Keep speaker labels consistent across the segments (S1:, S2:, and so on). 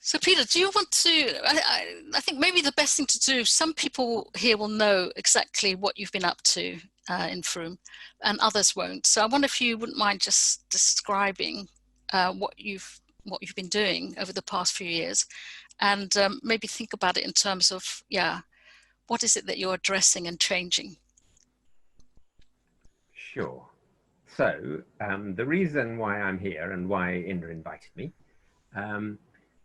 S1: So Peter, do you want to, I think maybe the best thing to do, some people here will know exactly what you've been up to in Frome and others won't. So I wonder if you wouldn't mind just describing what you've been doing over the past few years, and maybe think about it in terms of, what is it that you're addressing and changing?
S2: Sure. So the reason why I'm here and why Indra invited me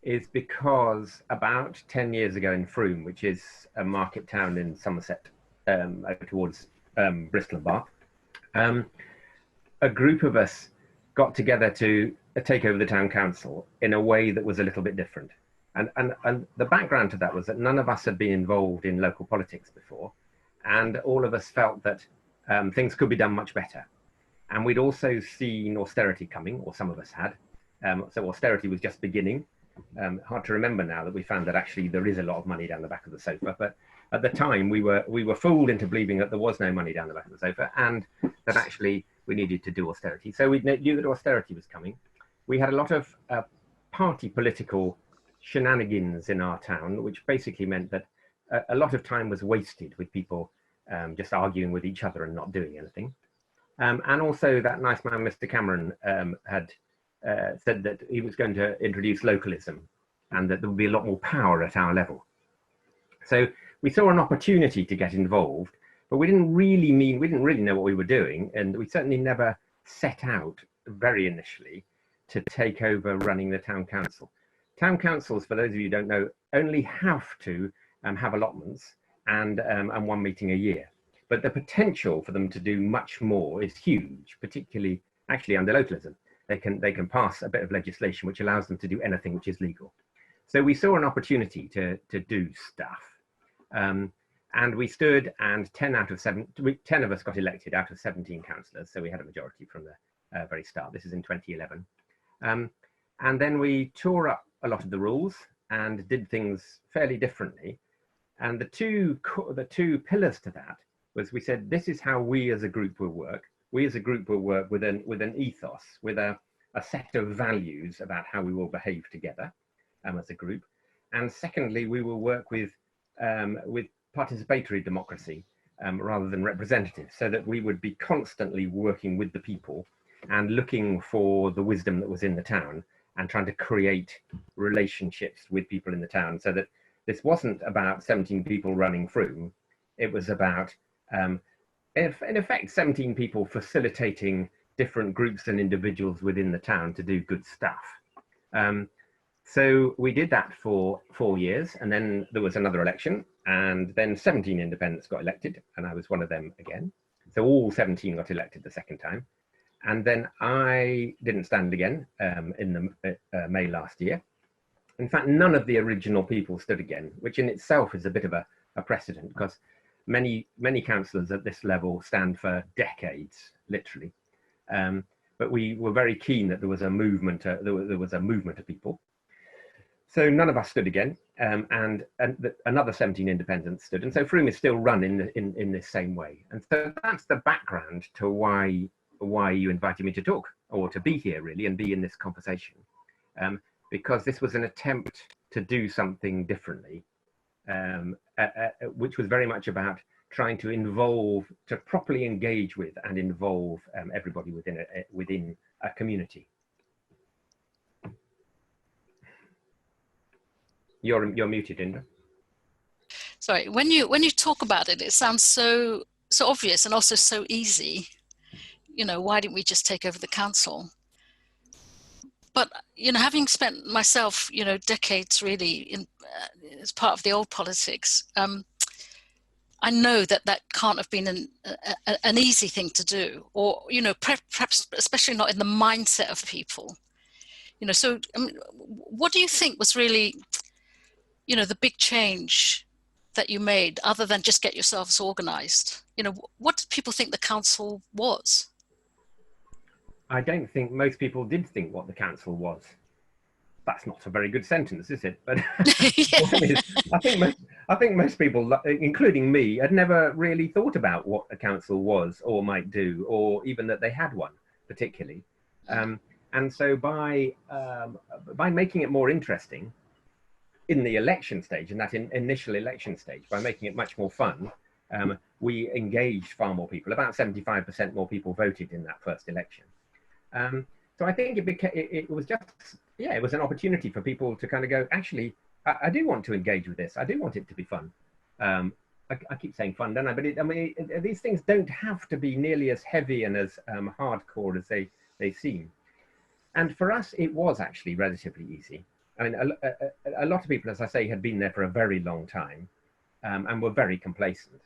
S2: is because about 10 years ago in Frome, which is a market town in Somerset, over towards Bristol and Bath, a group of us got together to take over the town council in a way that was a little bit different. And the background to that was that none of us had been involved in local politics before, and all of us felt that things could be done much better. And we'd also seen austerity coming, or some of us had. So austerity was just beginning. Hard to remember now that we found that actually there is a lot of money down the back of the sofa, but at the time we were fooled into believing that there was no money down the back of the sofa, and that actually we needed to do austerity. So we knew that austerity was coming. We had a lot of party political shenanigans in our town, which basically meant that a lot of time was wasted with people just arguing with each other and not doing anything. And also that nice man, Mr. Cameron, had said that he was going to introduce localism and that there would be a lot more power at our level. So we saw an opportunity to get involved, but we didn't really know what we were doing, and we certainly never set out very initially to take over running the town council. Town councils, for those of you who don't know, only have to have allotments and one meeting a year. But the potential for them to do much more is huge, particularly actually under localism. They can pass a bit of legislation which allows them to do anything which is legal. So we saw an opportunity to do stuff. And we stood, and 10 of us got elected out of 17 councillors. So we had a majority from the very start. This is in 2011. And then we tore up a lot of the rules and did things fairly differently. And the two pillars to that was, we said, this is how we as a group will work. We as a group will work with an ethos, with a set of values about how we will behave together as a group. And secondly, we will work with participatory democracy rather than representative, so that we would be constantly working with the people and looking for the wisdom that was in the town and trying to create relationships with people in the town, so that this wasn't about 17 people running Frome. It was about, in effect, 17 people facilitating different groups and individuals within the town to do good stuff. So we did that for 4 years, and then there was another election, and then 17 independents got elected, and I was one of them again. So all 17 got elected the second time. And then I didn't stand again in the May last year. In fact, none of the original people stood again, which in itself is a bit of a precedent, because many councillors at this level stand for decades, literally. But we were very keen that there was a movement. There was a movement of people. So none of us stood again, and another 17 independents stood. And so Frome is still run in this same way. And so that's the background to why you invited me to talk, or to be here really, and be in this conversation. Because this was an attempt to do something differently, which was very much about trying to properly engage with and involve everybody within a community. You're muted, Indra.
S1: Sorry, when you talk about it, it sounds so obvious and also so easy. You know, why didn't we just take over the council? But, you know, having spent myself, you know, decades really as part of the old politics, I know that can't have been an easy thing to do, or, you know, perhaps especially not in the mindset of people. You know, so I mean, what do you think was really, you know, the big change that you made, other than just get yourselves organized? You know, what did people think the council was?
S2: I don't think most people did think what the council was. That's not a very good sentence, is it? But I think most people, including me, had never really thought about what a council was or might do, or even that they had one particularly. And so by making it more interesting, in the election stage, in that initial election stage, by making it much more fun, we engaged far more people. About 75% more people voted in that first election. So I think it was just, yeah, it was an opportunity for people to kind of go, actually, I do want to engage with this. I do want it to be fun. I keep saying fun, don't I? But these things don't have to be nearly as heavy and as hardcore as they seem. And for us, it was actually relatively easy. I mean, a lot of people, as I say, had been there for a very long time and were very complacent.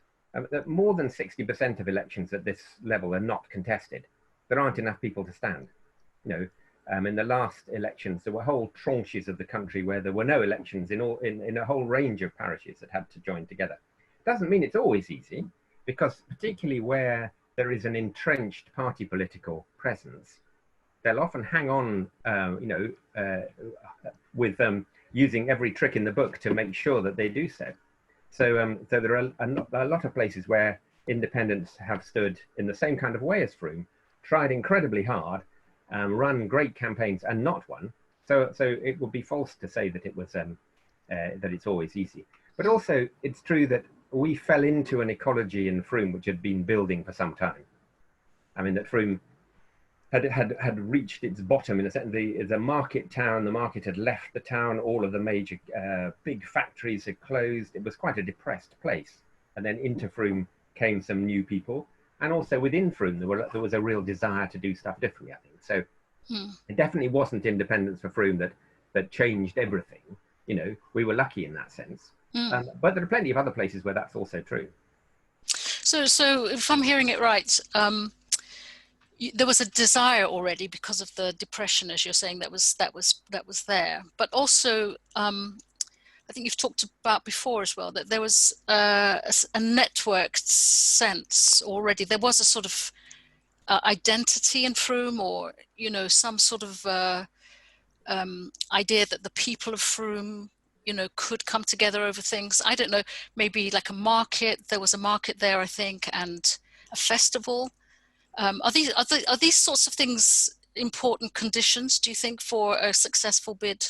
S2: More than 60% of elections at this level are not contested. There aren't enough people to stand. You know, in the last elections, there were whole tranches of the country where there were no elections in a whole range of parishes that had to join together. Doesn't mean it's always easy, because particularly where there is an entrenched party political presence, they'll often hang on, with using every trick in the book to make sure that they do so. So there are a lot of places where independents have stood in the same kind of way as Froome, tried incredibly hard, run great campaigns and not won. So it would be false to say that it was that it's always easy. But also, it's true that we fell into an ecology in Froome which had been building for some time. I mean, that Froome had reached its bottom in a sense. It's a market town. The market had left the town. All of the major big factories had closed. It was quite a depressed place. And then into Froome came some new people. And also within Froome, there was a real desire to do stuff differently, I think. So it definitely wasn't independence for Froome that changed everything. You know, we were lucky in that sense. But there are plenty of other places where that's also true.
S1: So if I'm hearing it right, there was a desire already because of the depression, as you're saying, that was there. But also, I think you've talked about before as well, that there was a networked sense already. There was a sort of identity in Froome, or, you know, some sort of idea that the people of Froome, you know, could come together over things. I don't know, maybe like a market. There was a market there, I think, and a festival. Are these sorts of things important conditions, do you think, for a successful bid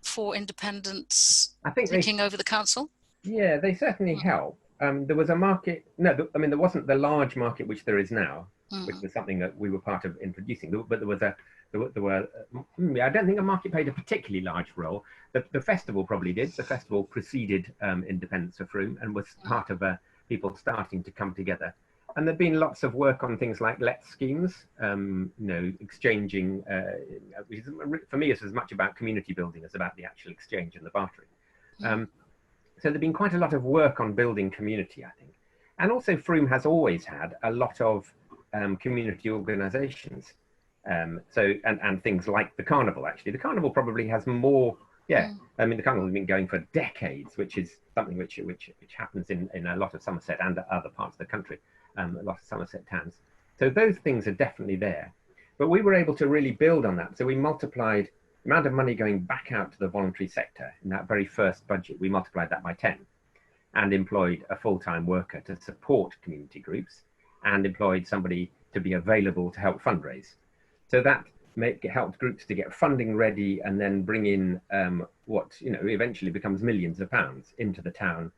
S1: for independents taking over the council?
S2: Yeah, they certainly help. There was a market. No, I mean, there wasn't the large market which there is now, which was something that we were part of introducing. But there were. I don't think a market played a particularly large role. The festival probably did. The festival preceded independence of Froome and was part of people starting to come together. And there'd been lots of work on things like let schemes, you know, exchanging. For me, it's as much about community building as about the actual exchange and the bartering. So there'd been quite a lot of work on building community, I think. And also Froome has always had a lot of community organisations. And things like the carnival, actually. The carnival probably has more, I mean, the carnival has been going for decades, which is something which happens in a lot of Somerset and other parts of the country. A lot of Somerset towns. So those things are definitely there. But we were able to really build on that. So we multiplied the amount of money going back out to the voluntary sector in that very first budget. We multiplied that by 10 and employed a full-time worker to support community groups and employed somebody to be available to help fundraise. So that helped groups to get funding ready and then bring in what, you know, eventually becomes millions of pounds into the town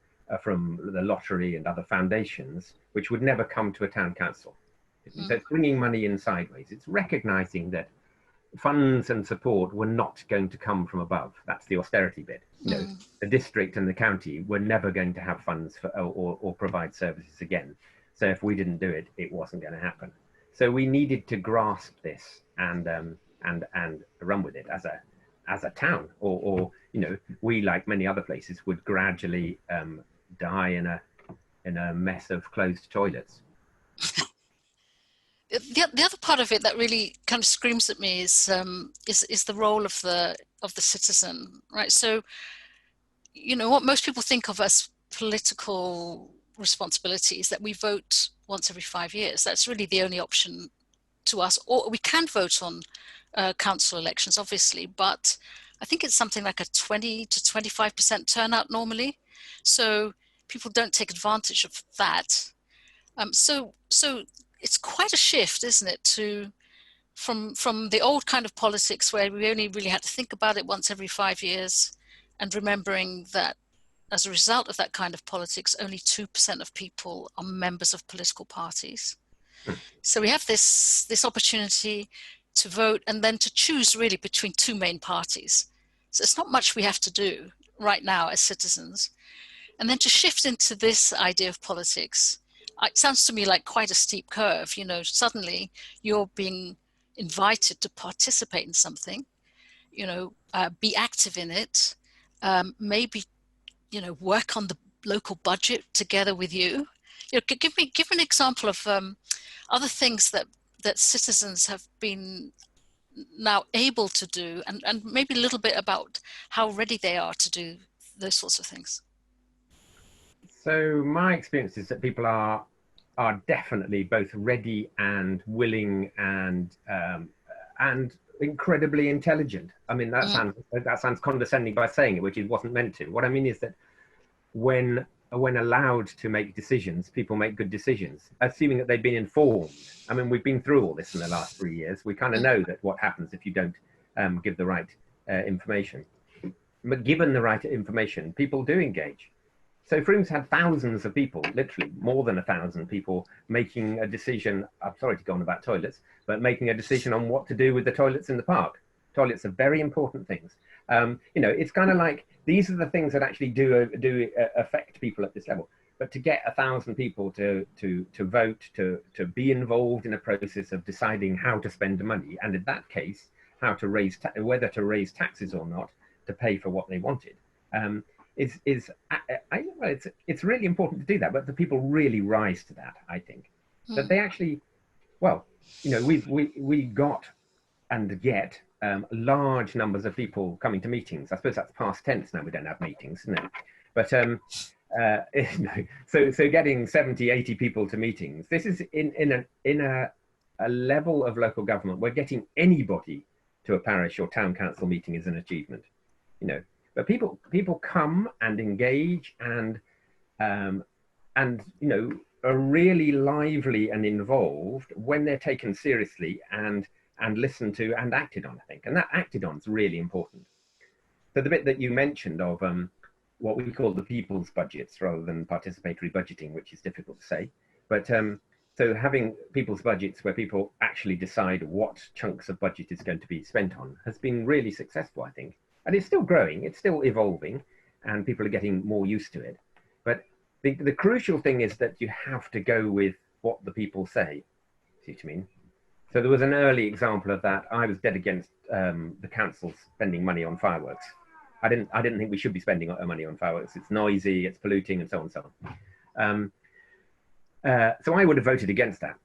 S2: from the lottery and other foundations, which would never come to a town council. So it's bringing money in sideways. It's recognizing that funds and support were not going to come from above. That's the austerity bit. You know, the district and the county were never going to have funds for or provide services again. So if we didn't do it, it wasn't going to happen. So we needed to grasp this and run with it as a town, or you know, we, like many other places, would gradually die in a mess of closed toilets.
S1: The other part of it that really kind of screams at me is the role of the citizen, right? So, you know, what most people think of as political responsibility is that we vote once every 5 years. That's really the only option to us. Or we can vote on council elections, obviously, but I think it's something like a 20 to 25% turnout normally. So people don't take advantage of that. So it's quite a shift, isn't it, from the old kind of politics where we only really had to think about it once every 5 years, and remembering that as a result of that kind of politics, only 2% of people are members of political parties. So we have this opportunity to vote and then to choose really between two main parties. So it's not much we have to do right now as citizens. And then to shift into this idea of politics, it sounds to me like quite a steep curve. You know, suddenly you're being invited to participate in something, you know, be active in it, maybe, you know, work on the local budget together with you. You know, give an example of other things that citizens have been now able to do, and maybe a little bit about how ready they are to do those sorts of things.
S2: So my experience is that people are definitely both ready and willing and incredibly intelligent. I mean, that sounds condescending by saying it, which it wasn't meant to. What I mean is that when allowed to make decisions, people make good decisions, assuming that they've been informed. I mean, we've been through all this in the last 3 years. We kind of know that what happens if you don't give the right information. But given the right information, people do engage. So Froome's had thousands of people, literally more than 1,000 people, making a decision. I'm sorry to go on about toilets, but making a decision on what to do with the toilets in the park. Toilets are very important things. You know, it's kind of like these are the things that actually do affect people at this level. But to get 1,000 people to vote, to be involved in a process of deciding how to spend the money, and in that case, how to whether to raise taxes or not to pay for what they wanted. It's really important to do that, but the people really rise to that. I think that they actually, well, you know, we got and get large numbers of people coming to meetings. I suppose that's past tense now. We don't have meetings, isn't it? But you know, so getting 70, 80 people to meetings. This is in a level of local government where getting anybody to a parish or town council meeting is an achievement. You know. But people come and engage and you know, are really lively and involved when they're taken seriously and listened to and acted on, I think. And that acted on is really important. So the bit that you mentioned of what we call the people's budgets rather than participatory budgeting, which is difficult to say. But so having people's budgets where people actually decide what chunks of budget is going to be spent on has been really successful, I think. And it's still growing, it's still evolving, and people are getting more used to it. But the crucial thing is that you have to go with what the people say. See what I mean? So there was an early example of that. I was dead against the council spending money on fireworks. I didn't think we should be spending money on fireworks. It's noisy, it's polluting, and so on and so on. So I would have voted against that.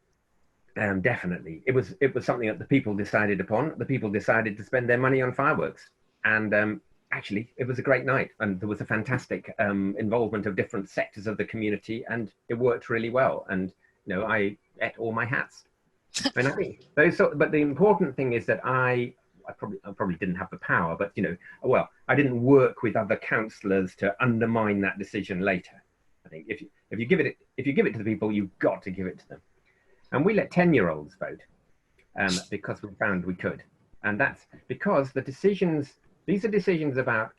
S2: Definitely, it was something that the people decided upon. The people decided to spend their money on fireworks. And actually, it was a great night, and there was a fantastic involvement of different sectors of the community, and it worked really well. And you know, I ate all my hats. And I think but the important thing is that I probably didn't have the power, but you know, well, I didn't work with other councillors to undermine that decision later. I think if you give it to the people, you've got to give it to them. And we let 10-year-olds vote because we found we could, and that's because these are decisions about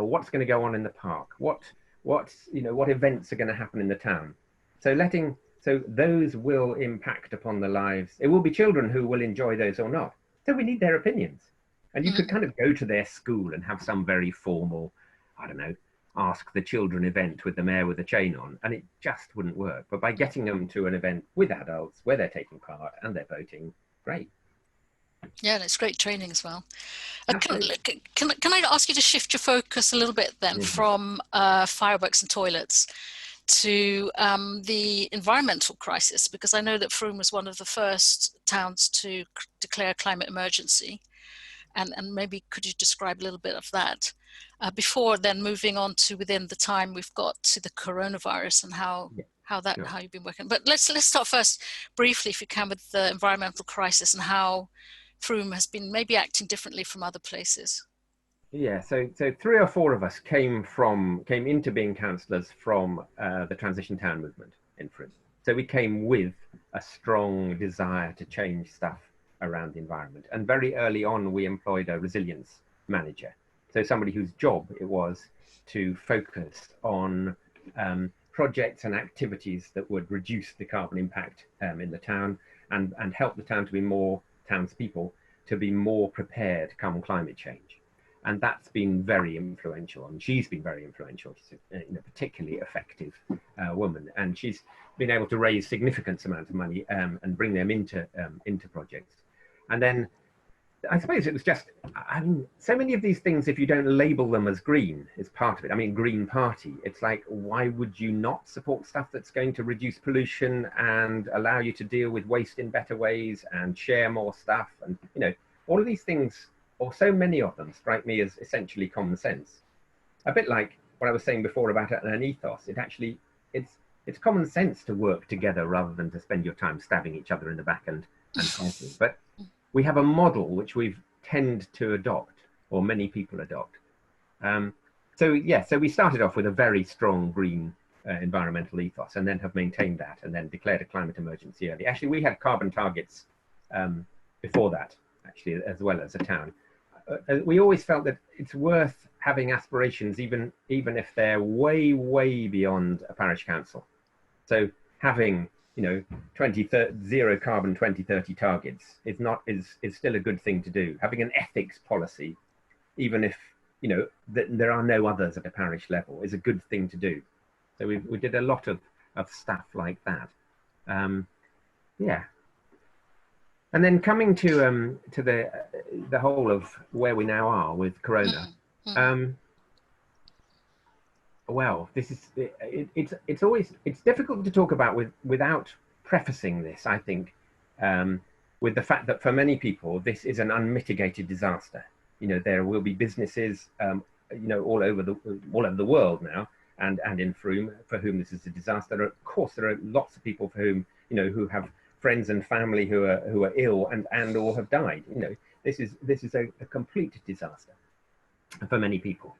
S2: what's going to go on in the park, what events are going to happen in the town. So those will impact upon the lives. It will be children who will enjoy those or not. So we need their opinions. And you could kind of go to their school and have some very formal, I don't know, ask the children event with the mayor with a chain on, and it just wouldn't work. But by getting them to an event with adults where they're taking part and they're voting, great.
S1: Yeah, and it's great training as well. Can I ask you to shift your focus a little bit then from fireworks and toilets to the environmental crisis? Because I know that Frome was one of the first towns to declare a climate emergency. And maybe could you describe a little bit of that before then moving on to within the time we've got to the coronavirus and how you've been working. But let's start first briefly, if you can, with the environmental crisis and how Frome has been maybe acting differently from other places.
S2: Yeah, so 3 or 4 of us came into being councillors from the transition town movement in Frome. So we came with a strong desire to change stuff around the environment. And very early on, we employed a resilience manager. So somebody whose job it was to focus on projects and activities that would reduce the carbon impact in the town and help the town to be more, townspeople to be more prepared come climate change. And that's been very influential, and she's been very influential. She's a particularly effective woman, and she's been able to raise significant amounts of money and bring them into projects. And then I suppose it was just, I mean, so many of these things, if you don't label them as green, is part of it. I mean, Green Party, it's like, why would you not support stuff that's going to reduce pollution and allow you to deal with waste in better ways and share more stuff? And, all of these things, or so many of them, strike me as essentially common sense. A bit like what I was saying before about an ethos. It's common sense to work together rather than to spend your time stabbing each other in the back and fighting. But we have a model which we've tend to adopt, or many people adopt. So we started off with a very strong green environmental ethos, and then have maintained that, and then declared a climate emergency early. Actually, we had carbon targets before that, actually, as well as a town. We always felt that it's worth having aspirations, even if they're way, way beyond a parish council. So having zero carbon 2030 targets is still a good thing to do. Having an ethics policy, even if there are no others at a parish level, is a good thing to do. So we did a lot of stuff like that. And then coming to the whole of where we now are with Corona. Well, this is it's difficult to talk about without prefacing this, I think, with the fact that for many people this is an unmitigated disaster. There will be businesses all over the world now and in Frome for whom this is a disaster. Of course, there are lots of people for whom who have friends and family who are ill and or have died. This is a complete disaster for many people.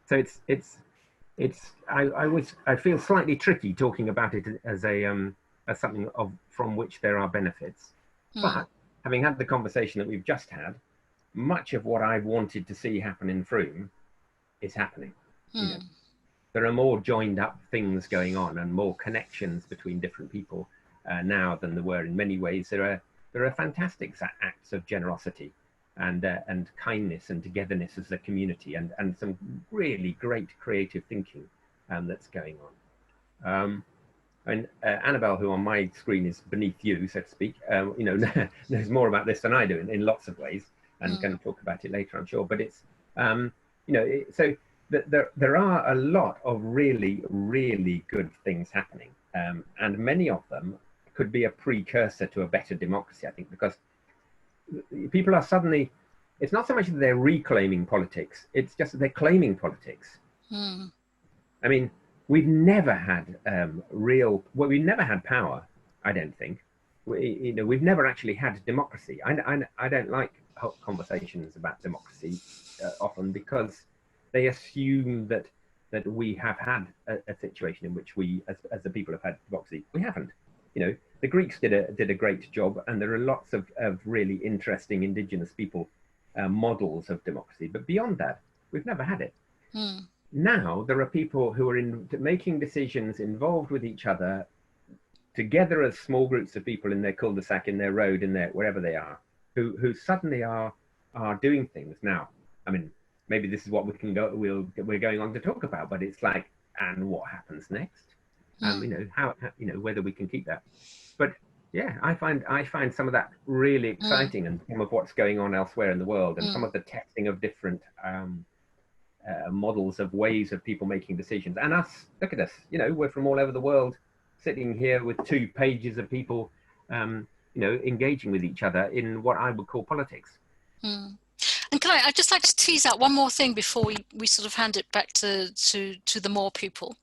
S2: So I feel slightly tricky talking about it as something from which there are benefits. But having had the conversation that we've just had, much of what I've wanted to see happen in Frome is happening. There are more joined up things going on and more connections between different people now than there were in many ways. There are fantastic acts of generosity and kindness and togetherness as a community, and some really great creative thinking that's going on. And Annabelle, who on my screen is beneath you, so to speak, knows more about this than I do in lots of ways, and can talk about it later, I'm sure. But it's so there are a lot of really, really good things happening, and many of them could be a precursor to a better democracy, I think, because people are suddenly, it's not so much that they're reclaiming politics, it's just that they're claiming politics. I mean, we've never had we've never had power, I don't think. We've never actually had democracy. I don't like conversations about democracy often, because they assume that we have had a situation in which we, as the people, have had democracy. We haven't. The Greeks did a great job, and there are lots of really interesting indigenous people models of democracy. But beyond that, we've never had it. Now there are people who are making decisions, involved with each other, together as small groups of people in their cul-de-sac, in their road, in their wherever they are, who suddenly are doing things. Now, I mean, maybe this is what we're going on to talk about, but it's like, and what happens next? How whether we can keep that. But yeah, I find some of that really exciting, and some of what's going on elsewhere in the world, and some of the testing of different models of ways of people making decisions. And us, look at us, we're from all over the world, sitting here with 2 pages of people, engaging with each other in what I would call politics.
S1: And I'd just like to tease out one more thing before we sort of hand it back to the more people,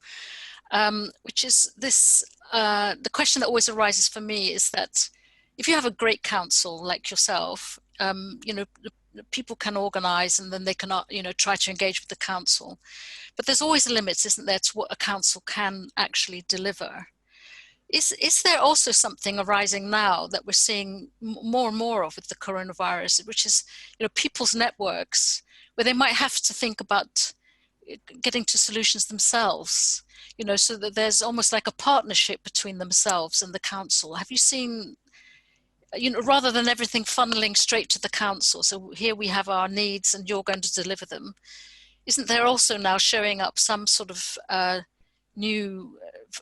S1: which is this, the question that always arises for me is that if you have a great council like yourself, people can organize, and then they can, try to engage with the council. But there's always limits, isn't there, to what a council can actually deliver. Is there also something arising now that we're seeing more and more of with the coronavirus, which is, people's networks, where they might have to think about getting to solutions themselves, you know, so that there's almost like a partnership between themselves and the council. Have you seen, you know, rather than everything funneling straight to the council, so here we have our needs and you're going to deliver them, isn't there also now showing up some sort of new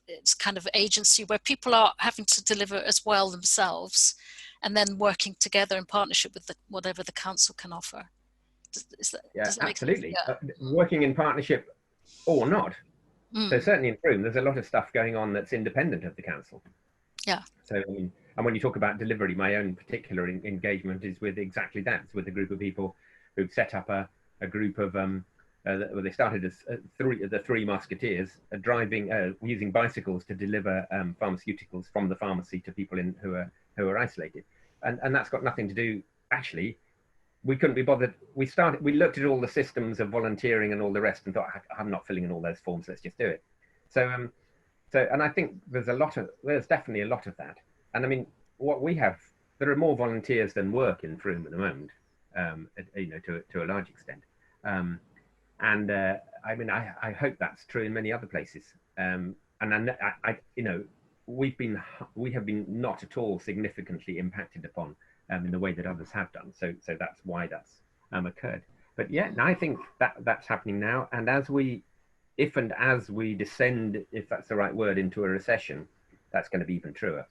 S1: it's kind of agency where people are having to deliver as well themselves and then working together in partnership with whatever the council can offer? Does that make sense?
S2: Absolutely.
S1: Yeah.
S2: Working in partnership or not. So certainly in Frome, there's a lot of stuff going on that's independent of the council.
S1: Yeah.
S2: So, I mean, and when you talk about delivery, my own particular engagement is with exactly that. It's with a group of people who've set up a group of, well, they started as the Three Musketeers, using bicycles to deliver pharmaceuticals from the pharmacy to people who are isolated. And that's got nothing to do, actually, we couldn't be bothered. We looked at all the systems of volunteering and all the rest and thought, I'm not filling in all those forms, let's just do it. So, and I think there's definitely a lot of that. And I mean, what we have, there are more volunteers than work in Frome at the moment, you know, to a large extent. I mean, I hope that's true in many other places. And I you know, we have been not at all significantly impacted upon in the way that others have done. So that's why that's occurred. But yeah, I think that's happening now. And as we descend, if that's the right word, into a recession, that's going to be even truer.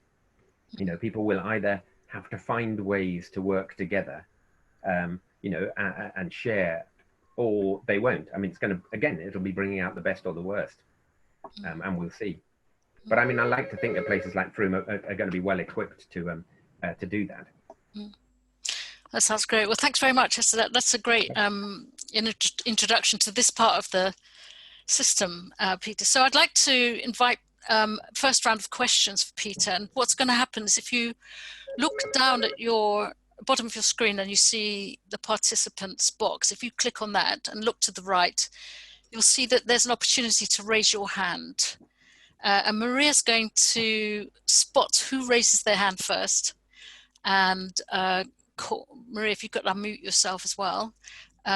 S2: You know, people will either have to find ways to work together, you know, and share, or they won't. I mean, it's going to, again, it'll be bringing out the best or the worst, and we'll see. But I mean, I like to think that places like Frome are going to be well equipped to do that.
S1: That sounds great. Well, thanks very much, Esther. That's a great introduction to this part of the system, Peter. So I'd like to invite first round of questions for Peter. And what's going to happen is if you look down at your bottom of your screen and you see the participants box, if you click on that and look to the right, you'll see that there's an opportunity to raise your hand. And Maria's going to spot who raises their hand first. And Maria, if you could unmute yourself as well,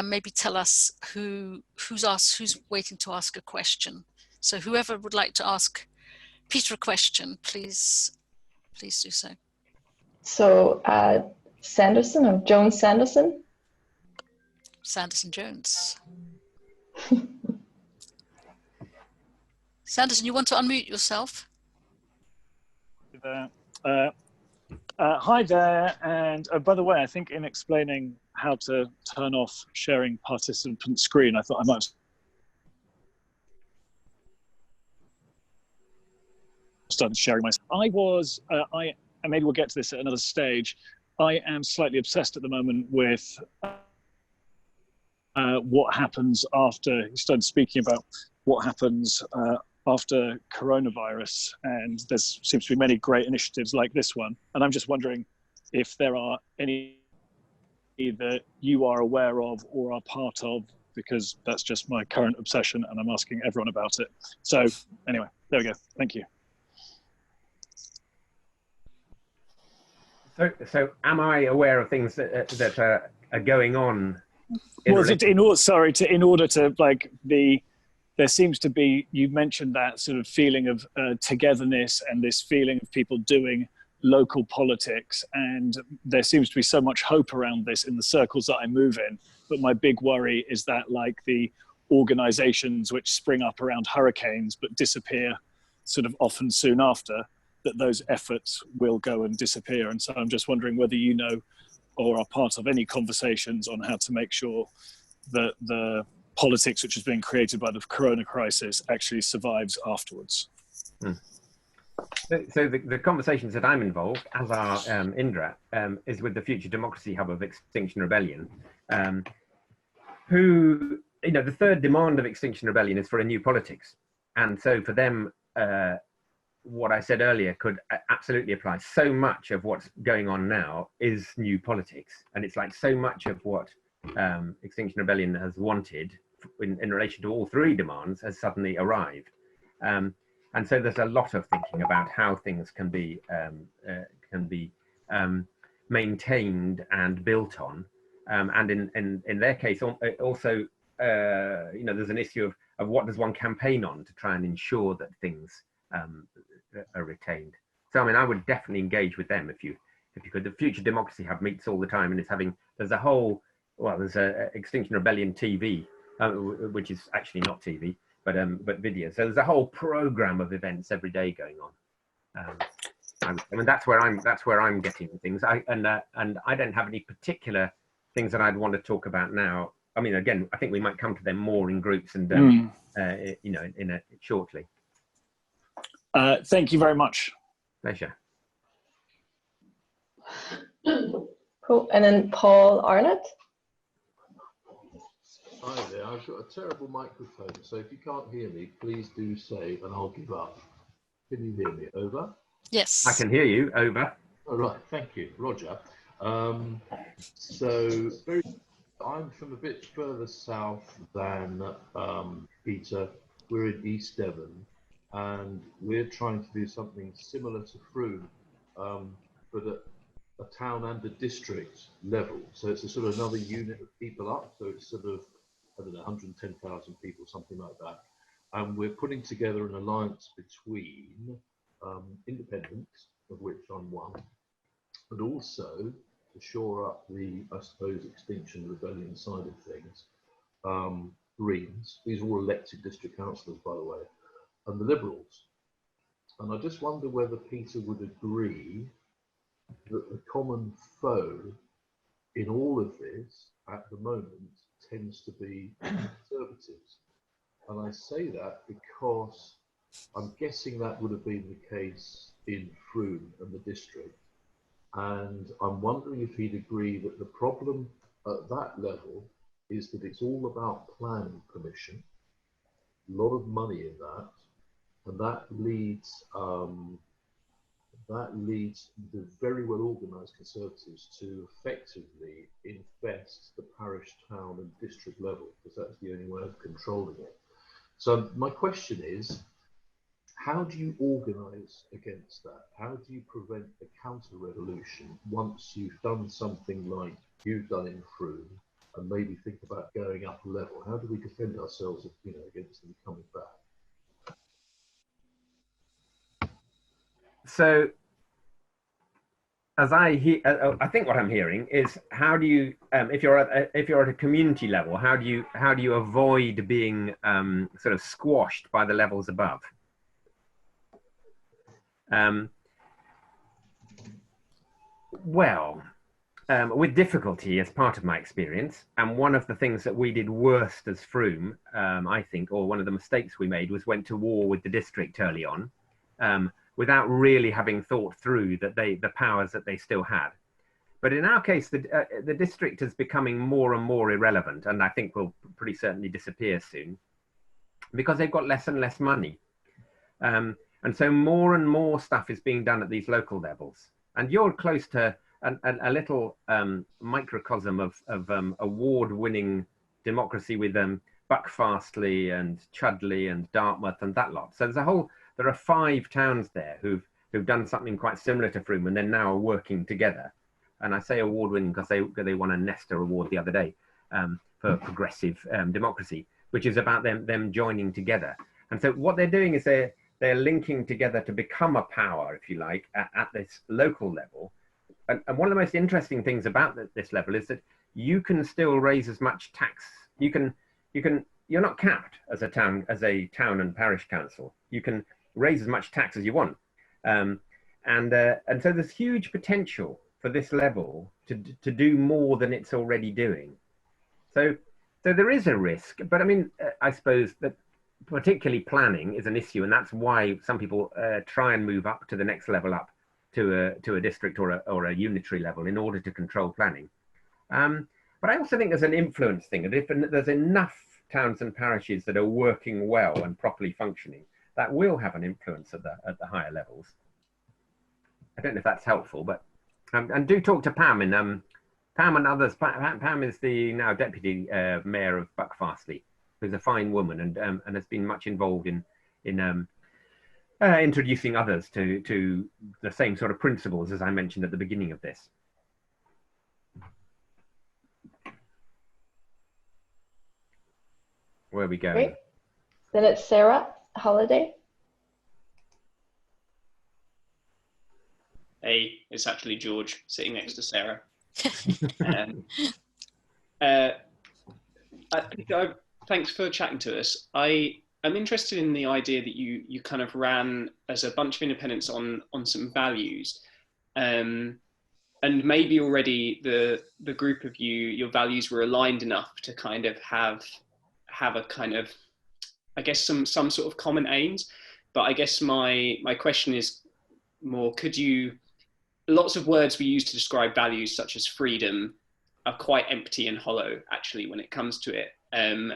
S1: maybe tell us who's waiting to ask a question. So whoever would like to ask Peter a question, please do so.
S3: So Sanderson or Jones Sanderson?
S1: Sanderson Jones. Sanderson, you want to unmute yourself?
S4: Hi there, and by the way, I think in explaining how to turn off sharing participant screen, I thought I might have started sharing myself. And maybe we'll get to this at another stage. I am slightly obsessed at the moment with what happens after, you started speaking about what happens after coronavirus, and there seems to be many great initiatives like this one. And I'm just wondering if there are any that you are aware of or are part of, because that's just my current obsession and I'm asking everyone about it. So anyway, there we go. Thank you.
S2: So am I aware of things that are going on?
S4: Well, in order to like there seems to be, you mentioned that sort of feeling of togetherness and this feeling of people doing local politics, and there seems to be so much hope around this in the circles that I move in. But my big worry is that like the organizations which spring up around hurricanes but disappear sort of often soon after, that those efforts will go and disappear. And so I'm just wondering whether you know or are part of any conversations on how to make sure that the politics which is being created by the corona crisis actually survives afterwards.
S2: So the conversations that I'm involved, as are Indra, is with the Future Democracy Hub of Extinction Rebellion, who, you know, the third demand of Extinction Rebellion is for a new politics. And so for them, what I said earlier could absolutely apply. So much of what's going on now is new politics. And it's like so much of what Extinction Rebellion has wanted in relation to all three demands has suddenly arrived. And so there's a lot of thinking about how things can be maintained and built on And in their case, also, there's an issue of what does one campaign on to try and ensure that things are retained. So, I mean, I would definitely engage with them if you could. The Future Democracy Hub meets all the time, and there's a Extinction Rebellion TV, which is actually not TV, but video. So there's a whole program of events every day going on. I mean, that's where I'm getting things. I don't have any particular things that I'd want to talk about now. I mean, again, I think we might come to them more in groups and shortly.
S4: Thank you very much.
S2: Pleasure.
S3: Cool. And then Paul Arnott.
S5: Hi there. I've got a terrible microphone, so if you can't hear me, please do say, and I'll give up. Can you hear me? Over.
S1: Yes.
S2: I can hear you. Over.
S5: All right. Thank you, Roger. I'm from a bit further south than Peter. We're in East Devon, and we're trying to do something similar to Frome, but at a town and a district level. So it's a sort of another unit of people up. So it's sort of, I don't know, 110,000 people, something like that. And we're putting together an alliance between independents, of which I'm one, but also to shore up the, I suppose, Extinction Rebellion side of things, Greens. These are all elected district councillors, by the way, and the Liberals. And I just wonder whether Peter would agree that the common foe in all of this at the moment tends to be Conservatives. And I say that because I'm guessing that would have been the case in Frome and the district. And I'm wondering if he'd agree that the problem at that level is that it's all about planning permission, a lot of money in that, and that leads the very well organised Conservatives to effectively infest the parish, town and district level, because that's the only way of controlling it. So my question is, how do you organise against that? How do you prevent a counter-revolution once you've done something like you've done in Frome, and maybe think about going up a level? How do we defend ourselves, against them coming back?
S2: So, as I think what I'm hearing is, how do you, if you're at a community level, how do you avoid being sort of squashed by the levels above? With difficulty, as part of my experience, and one of the things that we did worst as Frome, I think, or one of the mistakes we made, was went to war with the district early on, without really having thought through the powers that they still had. But in our case, the district is becoming more and more irrelevant, and I think will pretty certainly disappear soon, because they've got less and less money. And so more and more stuff is being done at these local levels. And you're close to a little microcosm of award-winning democracy with Buckfastleigh and Chudley and Dartmouth and that lot. So there are 5 towns there who've done something quite similar to Frome, and then now are working together. And I say award-winning because they won a Nestor Award the other day for progressive democracy, which is about them joining together. And so what they're doing is they're linking together to become a power, if you like, at this local level. And one of the most interesting things about this level is that you can still raise as much tax. You're not capped as a town and parish council. You can raise as much tax as you want. And so there's huge potential for this level to do more than it's already doing. So there is a risk, but I mean, I suppose that particularly planning is an issue, and that's why some people try and move up to the next level up to a district or a unitary level in order to control planning. But I also think there's an influence thing. If there's enough towns and parishes that are working well and properly functioning, that will have an influence at the higher levels. I don't know if that's helpful, but and do talk to Pam Pam and others. Pam is the now deputy mayor of Buckfastleigh, who's a fine woman and has been much involved in introducing others to the same sort of principles as I mentioned at the beginning of this. Where are we going?
S3: Great. Then it's Sarah Holiday.
S6: Hey, it's actually George sitting next to Sarah. Thanks for chatting to us. I'm interested in the idea that you kind of ran as a bunch of independents on some values, and maybe already the group of you, your values were aligned enough to kind of have a kind of, I guess, some sort of common aims. But I guess my question is more, lots of words we use to describe values such as freedom are quite empty and hollow actually when it comes to it. And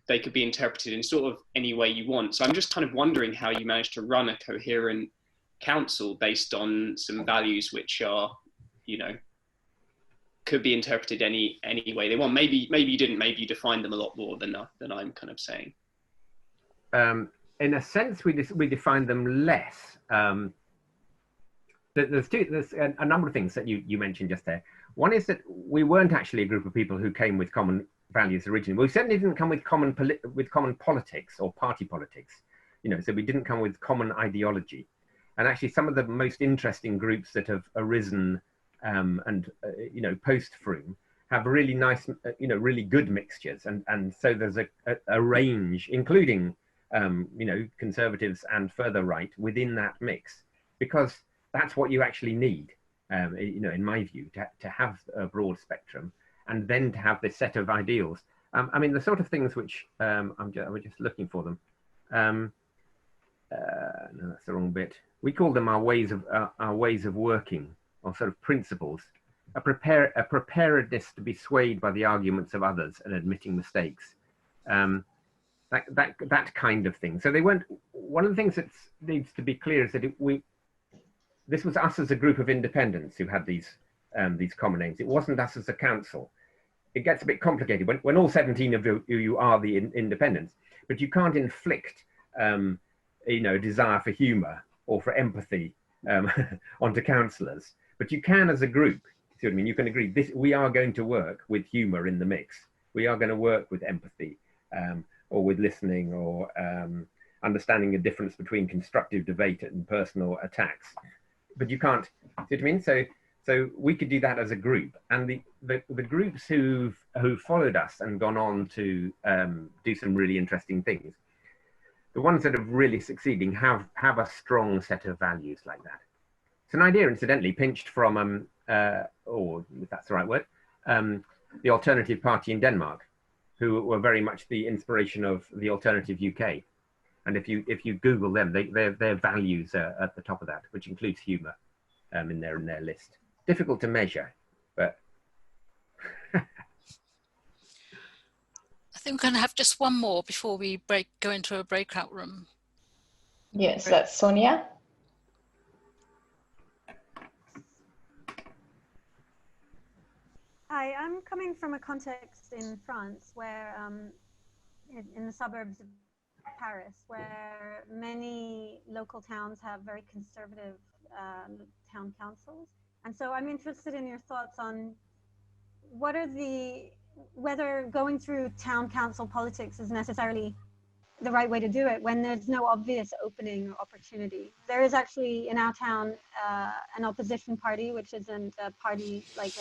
S6: they could be interpreted in sort of any way you want. So I'm just kind of wondering how you managed to run a coherent council based on some values which are, could be interpreted any way they want. Maybe you didn't, maybe you defined them a lot more than I'm kind of saying.
S2: In a sense, we defined them less. There's a number of things that you mentioned just there. One is that we weren't actually a group of people who came with common values originally. We certainly didn't come with common politics or party politics, so we didn't come with common ideology. And actually some of the most interesting groups that have arisen post Froome have really nice, really good mixtures. And so there's a range, including, conservatives and further right within that mix, because that's what you actually need, in my view, to have a broad spectrum, and then to have this set of ideals. I mean, the sort of things which, we're just looking for them. No, that's the wrong bit. We call them our ways of working, or sort of principles. A preparedness to be swayed by the arguments of others and admitting mistakes. That kind of thing. So they weren't. One of the things that needs to be clear is that this was us as a group of independents who had these common aims. It wasn't us as a council. It gets a bit complicated when all 17 of you are the independents, but you can't inflict a desire for humour or for empathy onto councillors. But you can as a group. See what I mean? You can agree we are going to work with humour in the mix. We are going to work with empathy or with listening or understanding the difference between constructive debate and personal attacks. But you can't. See what I mean? So we could do that as a group, and the groups who've followed us and gone on to do some really interesting things, the ones that have really succeeding have a strong set of values like that. It's an idea, incidentally, pinched from or if that's the right word, the Alternative Party in Denmark, who were very much the inspiration of the Alternative UK. And if you Google them, their values are at the top of that, which includes humour in their list. Difficult to measure, but
S1: I think we're going to have just one more before we go into a breakout room.
S3: Yes, that's Sonia.
S7: Hi, I'm coming from a context in France where, in the suburbs of Paris, where many local towns have very conservative town councils. And so I'm interested in your thoughts on whether going through town council politics is necessarily the right way to do it when there's no obvious opening or opportunity. There is actually in our town an opposition party, which isn't a party like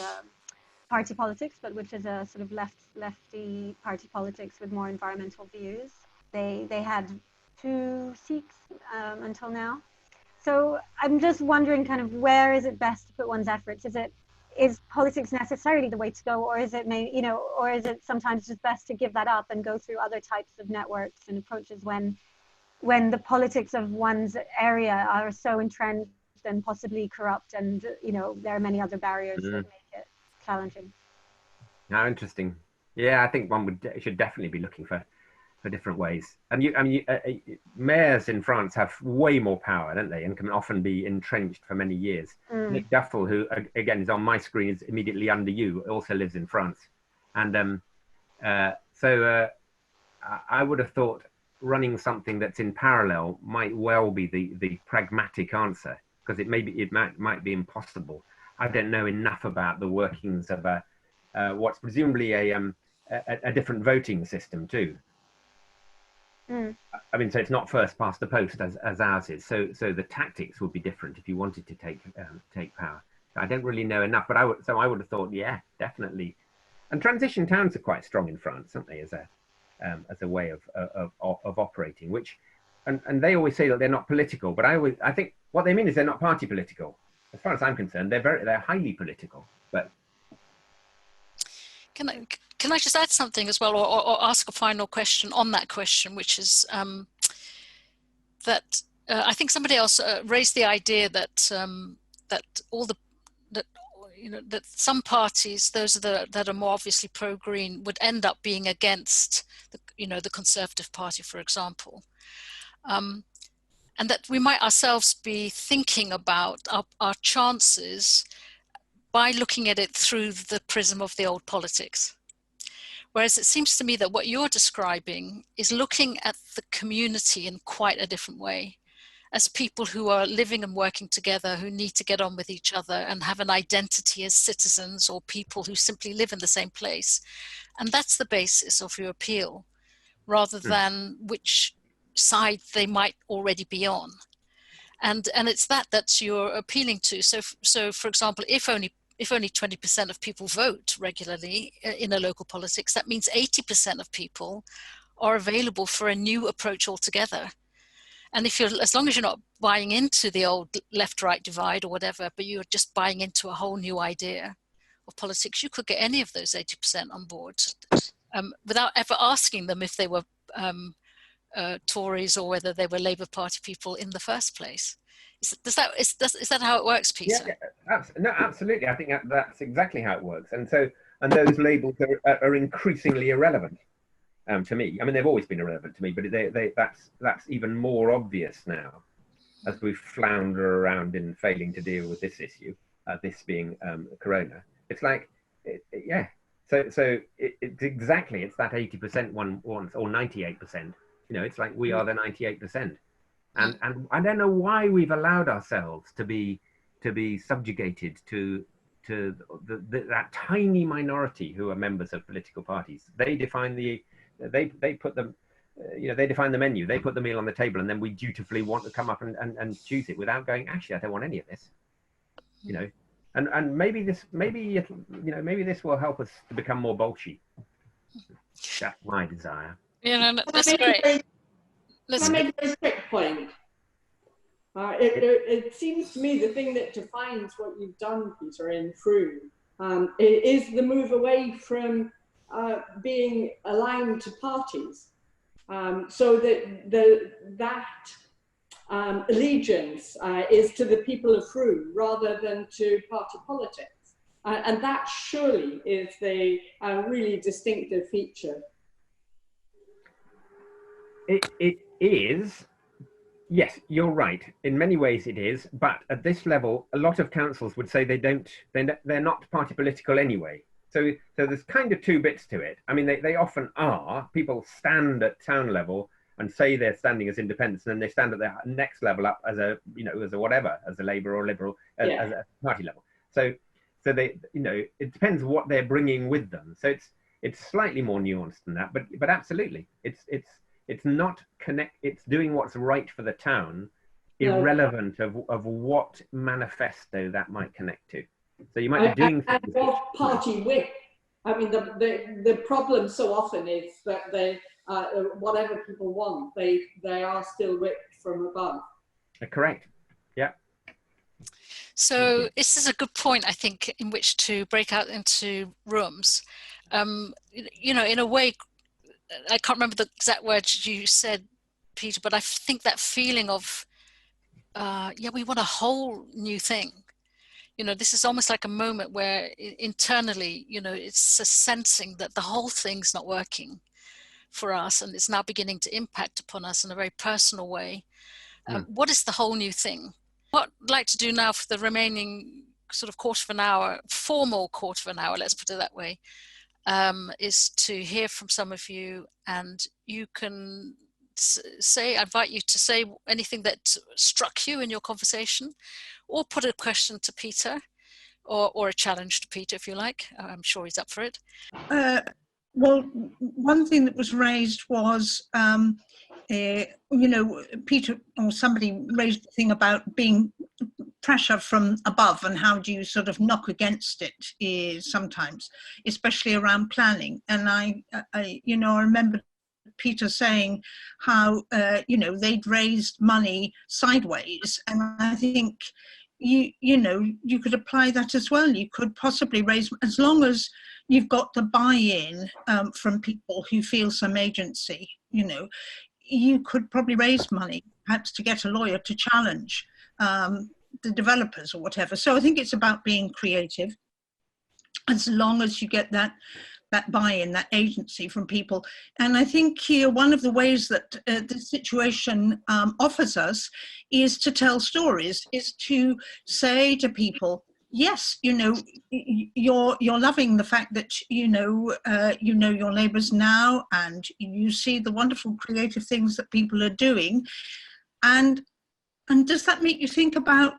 S7: party politics, but which is a sort of lefty party politics with more environmental views. They had 2 seats until now. So I'm just wondering kind of where is it best to put one's efforts? Is politics necessarily the way to go, or is it sometimes just best to give that up and go through other types of networks and approaches when the politics of one's area are so entrenched and possibly corrupt, and there are many other barriers that make it challenging.
S2: How interesting. Yeah, I think one should definitely be looking for different ways. And mayors in France have way more power, don't they, and can often be entrenched for many years. Nick Duffel, who again is on my screen, is immediately under you, also lives in France. And so I would have thought running something that's in parallel might well be the pragmatic answer, because it might be impossible. I don't know enough about the workings of what's presumably a different voting system too. I mean, so it's not first past the post as ours is. So the tactics would be different if you wanted to take power. I don't really know enough, but I would have thought, yeah, definitely. And transition towns are quite strong in France, aren't they, as a way of operating? Which, and they always say that they're not political, but I think what they mean is they're not party political. As far as I'm concerned, they're highly political. But
S1: can I just add something as well, or ask a final question on that question, which is that I think somebody else raised the idea that that some parties, those that are more obviously pro-green, would end up being against the Conservative Party, for example, and that we might ourselves be thinking about our chances by looking at it through the prism of the old politics. Whereas it seems to me that what you're describing is looking at the community in quite a different way, as people who are living and working together, who need to get on with each other and have an identity as citizens, or people who simply live in the same place. And that's the basis of your appeal, rather than which side they might already be on. And it's that you're appealing to. So for example, if only 20% of people vote regularly in a local politics, that means 80% of people are available for a new approach altogether. And as long as you're not buying into the old left-right divide or whatever, but you're just buying into a whole new idea of politics, you could get any of those 80% on board without ever asking them if they were Tories or whether they were Labour Party people in the first place. Is that how it works, Peter?
S2: Yeah, no, absolutely. I think that's exactly how it works. And those labels are increasingly irrelevant to me. I mean, they've always been irrelevant to me, but that's even more obvious now as we flounder around in failing to deal with this issue, this being Corona. It's like, yeah. So it's exactly, it's that 80% one wants, or 98%. It's like we are the 98%. And I don't know why we've allowed ourselves to be subjugated to that tiny minority who are members of political parties. They define they put them, they define the menu, they put the meal on the table, and then we dutifully want to come up and choose it without going, actually, I don't want any of this. And maybe this will help us to become more bolshy. That's my desire.
S1: That's great.
S8: Can I make a very quick point? It seems to me the thing that defines what you've done, Peter, in Frome, is the move away from being aligned to parties, so that allegiance is to the people of Frome rather than to party politics, and that surely is the really distinctive feature.
S2: It is, yes, you're right. In many ways it is, but at this level, a lot of councils would say they're not party political anyway. So there's kind of two bits to it. I mean, they often are. People stand at town level and say they're standing as independents, and then they stand at the next level up as a whatever, as a Labour or Liberal, as a party level. So they, it depends what they're bringing with them. So it's slightly more nuanced than that, but absolutely, it's not it's doing what's right for the town, irrelevant of what manifesto that might connect to. So you might be doing
S8: and what party whip. I mean, the problem so often is that they whatever people want, they are still whipped from above.
S2: Correct. Yeah.
S1: So this is a good point, I think, in which to break out into rooms. In a way, I can't remember the exact words you said, Peter, but I think that feeling of, we want a whole new thing. This is almost like a moment where internally, it's a sensing that the whole thing's not working for us, and it's now beginning to impact upon us in a very personal way. What is the whole new thing? What I'd like to do now for the remaining sort of formal quarter of an hour, let's put it that way, is to hear from some of you, and you can I invite you to say anything that struck you in your conversation, or put a question to Peter, or a challenge to Peter, if you like. I'm sure he's up for it.
S9: Well, one thing that was raised was you know, Peter or somebody raised the thing about being pressure from above and how do you sort of knock against it sometimes, especially around planning. And I you know, I remember Peter saying how, you know, they'd raised money sideways. And I think, you know, you could apply that as well. You could possibly raise, as long as you've got the buy-in from people who feel some agency, you know, you could probably raise money, perhaps to get a lawyer to challenge the developers or whatever. So I think it's about being creative, as long as you get that buy-in, that agency from people. And I think here, one of the ways that this situation offers us is to tell stories, is to say to people, yes, you know, you're loving the fact that, you know your neighbours now, and you see the wonderful creative things that people are doing. And does that make you think about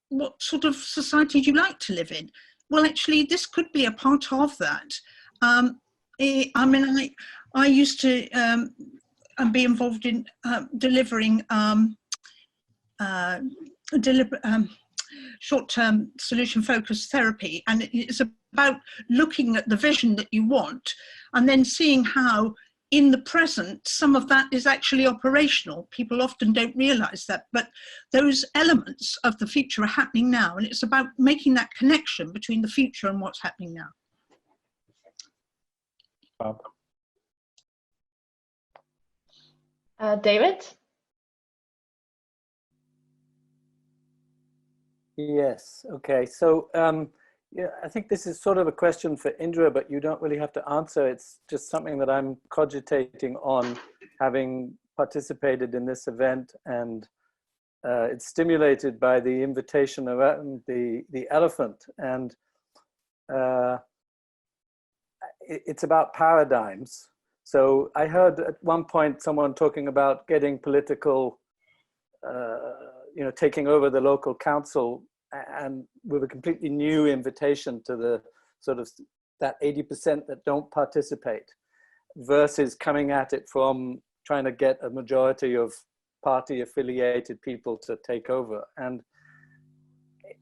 S9: what sort of society do you like to live in? Well, actually, this could be a part of that. I mean, I used to be involved in delivering short-term solution-focused therapy, and it's about looking at the vision that you want and then seeing how in the present some of that is actually operational. People often don't realize that, but those elements of the future are happening now, and it's about making that connection between the future and what's happening now.
S3: David?
S10: Yes, okay. So yeah, I think this is sort of a question for Indra, but you don't really have to answer. It's just something that I'm cogitating on, having participated in this event, and it's stimulated by the invitation around the elephant. And it's about paradigms. So I heard at one point someone talking about getting political, you know, taking over the local council, and with a completely new invitation to the sort of that 80% that don't participate, versus coming at it from trying to get a majority of party affiliated people to take over. And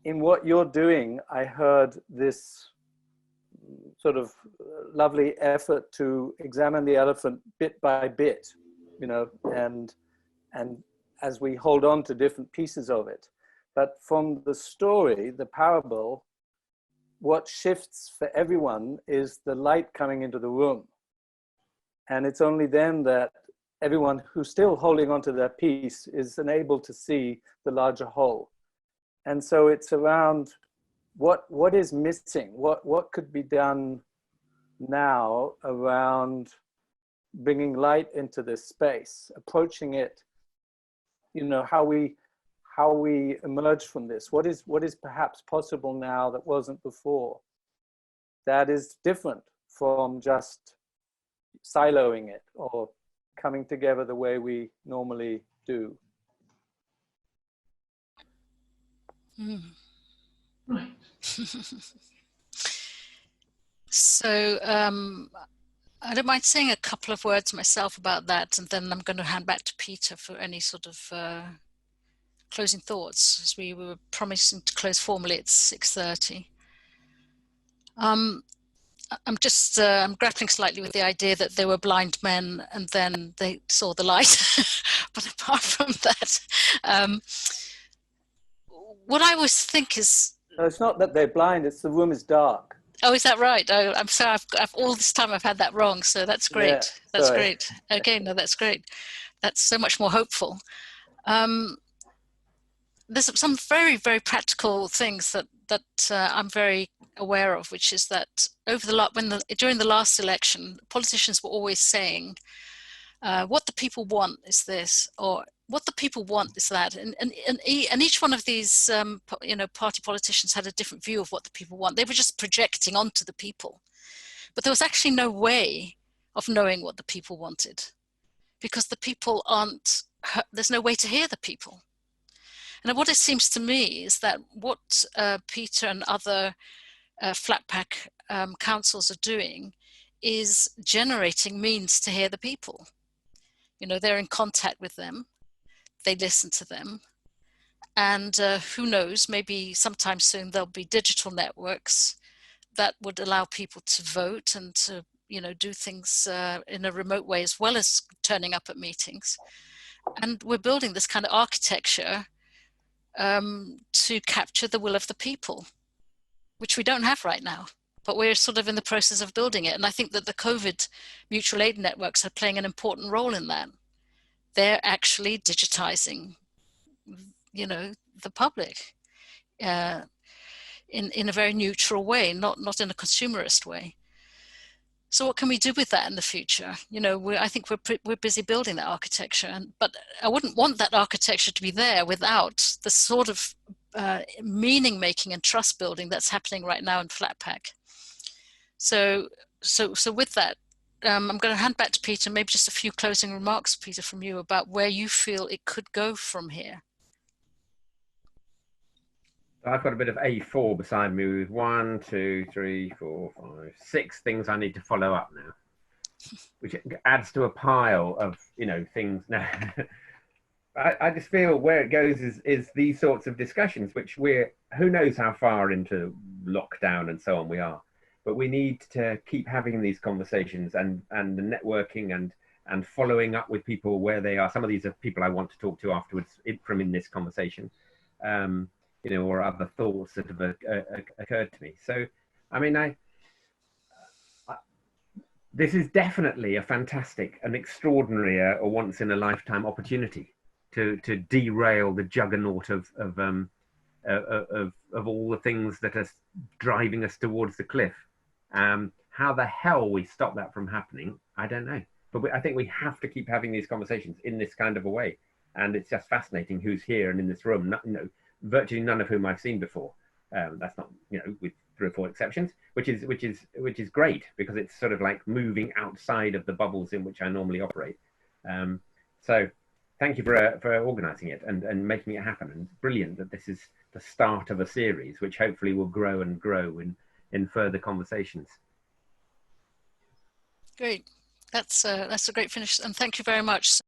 S10: in what you're doing, I heard this sort of lovely effort to examine the elephant bit by bit, you know, and as we hold on to different pieces of it. But from the story, the parable, what shifts for everyone is the light coming into the room. And it's only then that everyone who's still holding on to their piece is unable to see the larger whole. And so it's around what is missing, what could be done now around bringing light into this space, approaching it, you know, how we emerge from this. What is perhaps possible now that wasn't before? That is different from just siloing it or coming together the way we normally do.
S5: Right.
S1: So I don't mind saying a couple of words myself about that, and then I'm going to hand back to Peter for any sort of closing thoughts, as we were promising to close formally at 6:30. I'm just I'm grappling slightly with the idea that they were blind men and then they saw the light. But apart from that, what I always think is,
S10: No, it's not that they're blind, it's the room is dark.
S1: oh, is that right? Oh, I'm sorry, I've all this time I've had that wrong, so that's great.
S10: Yeah,
S1: that's
S10: sorry.
S1: great. Okay, no, that's great. That's so much more hopeful. There's some very, very practical things that I'm very aware of, which is that during the last election, politicians were always saying, what the people want is this, or what the people want is that, and each one of these party politicians had a different view of what the people want. They were just projecting onto the people, but there was actually no way of knowing what the people wanted, because the people there's no way to hear the people. And what it seems to me is that what Peter and other Flatpack councils are doing is generating means to hear the people. You know, they're in contact with them, they listen to them, and who knows, maybe sometime soon there'll be digital networks that would allow people to vote and to, you know, do things in a remote way as well as turning up at meetings. And we're building this kind of architecture to capture the will of the people, which we don't have right now, but we're sort of in the process of building it. And I think that the COVID mutual aid networks are playing an important role in that. They're actually digitizing, you know, the public in a very neutral way, not in a consumerist way. So what can we do with that in the future? You know, I think we're busy building that architecture, but I wouldn't want that architecture to be there without the sort of meaning making and trust building that's happening right now in Flatpack. So with that, I'm going to hand back to Peter. Maybe just a few closing remarks, Peter, from you about where you feel it could go from here.
S2: I've got a bit of A4 beside me with 1, 2, 3, 4, 5, 6 things I need to follow up now, which adds to a pile of, you know, things now. I just feel where it goes is these sorts of discussions, which who knows how far into lockdown and so on we are, but we need to keep having these conversations and the networking and following up with people where they are. Some of these are people I want to talk to afterwards from in this conversation. You know, or other thoughts that have occurred to me. So, I mean, this is definitely a fantastic, an extraordinary, or once in a lifetime opportunity to derail the juggernaut of all the things that are driving us towards the cliff. How the hell we stop that from happening, I don't know. But I think we have to keep having these conversations in this kind of a way. And it's just fascinating who's here and in this room. You know, virtually none of whom I've seen before. That's not, you know, with 3 or 4 exceptions, which is great, because it's sort of like moving outside of the bubbles in which I normally operate. So thank you for organising it and making it happen. And it's brilliant that this is the start of a series, which hopefully will grow and grow in further conversations.
S1: Great. That's a great finish. And thank you very much.